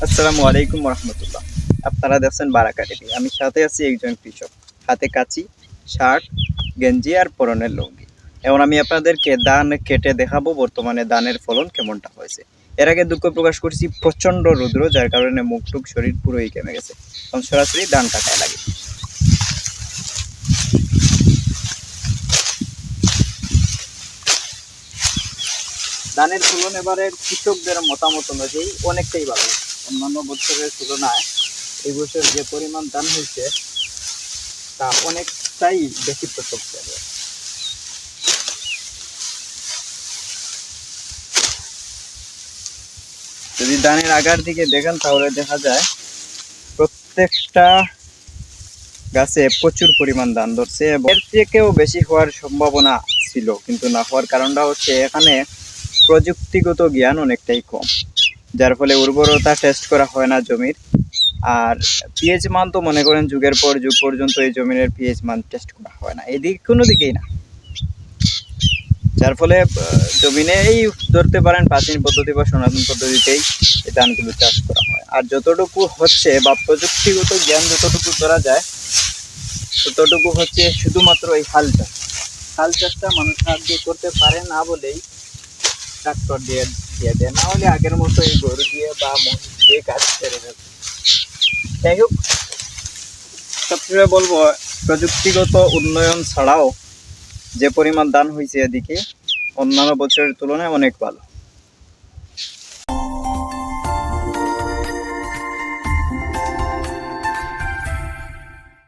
আসসালামু আলাইকুম রহমতুল্লাহ। আপনারা দেখছেন বারাকা টিভি। আমি সাথে আছি একজন কৃষক, হাতে কাঁচি, শার্ট, গেঞ্জি আর পরনের লুঙ্গি। এখন আমি আপনাদেরকে ধান কেটে দেখাবো বর্তমানে ধানের ফলন কেমনটা হয়েছে। এর আগে দুঃখ প্রকাশ করছি, প্রচণ্ড রৌদ্র, যার কারণে মুখটুক শরীর পুরোই কেমে গেছে। এখন সরাসরি ধান কাটায় লাগে। ধানের ফলন এবারের কৃষকদের মতামত অনুযায়ী অনেকটাই ভালো। অন্যান্য বছরের তুলনায় এই বছর যে পরিমাণ ধান হয়েছে তা অনেকটাই বেশি প্রশংসনীয়। যদি ধানের আগার দিকে দেখেন তাহলে দেখা যায় প্রত্যেকটা গাছে প্রচুর পরিমাণ ধান ধরছে এবং এর থেকেও বেশি হওয়ার সম্ভাবনা ছিল, কিন্তু না হওয়ার কারণটা হচ্ছে এখানে প্রযুক্তিগত জ্ঞান অনেকটাই কম, যার ফলে উর্বরতা টেস্ট করা হয় না জমির। আর পিএইচ মান তো মনে করেন যুগের পর যুগ পর্যন্ত এই জমির পিএইচ মান টেস্ট করা হয় না, এদিক কোনো দিকেই না। যার ফলে জমিনে এই ধরতে পারেন প্রাচীন পদ্ধতি বা সনাতন পদ্ধতিতেই এই ধানগুলো চাষ করা হয়। আর যতটুকু হচ্ছে বা প্রযুক্তিগত জ্ঞান যতটুকু ধরা যায় ততটুকু হচ্ছে শুধুমাত্র এই হাল চাষ। হাল চাষটা মানুষ সাহায্য করতে পারে না বলেই ট্রাক্টর দিয়ে দিয়ে দেয়, না হলে আগের মতো এই গরু দিয়ে বা মহিষ দিয়ে কাজ করে যাবে। যাই হোক, সবসময় বলবো প্রযুক্তিগত উন্নয়ন ছাড়াও যে পরিমাণ ধান হয়েছে এদিকে অন্যান্য বছরের তুলনায় অনেক ভালো।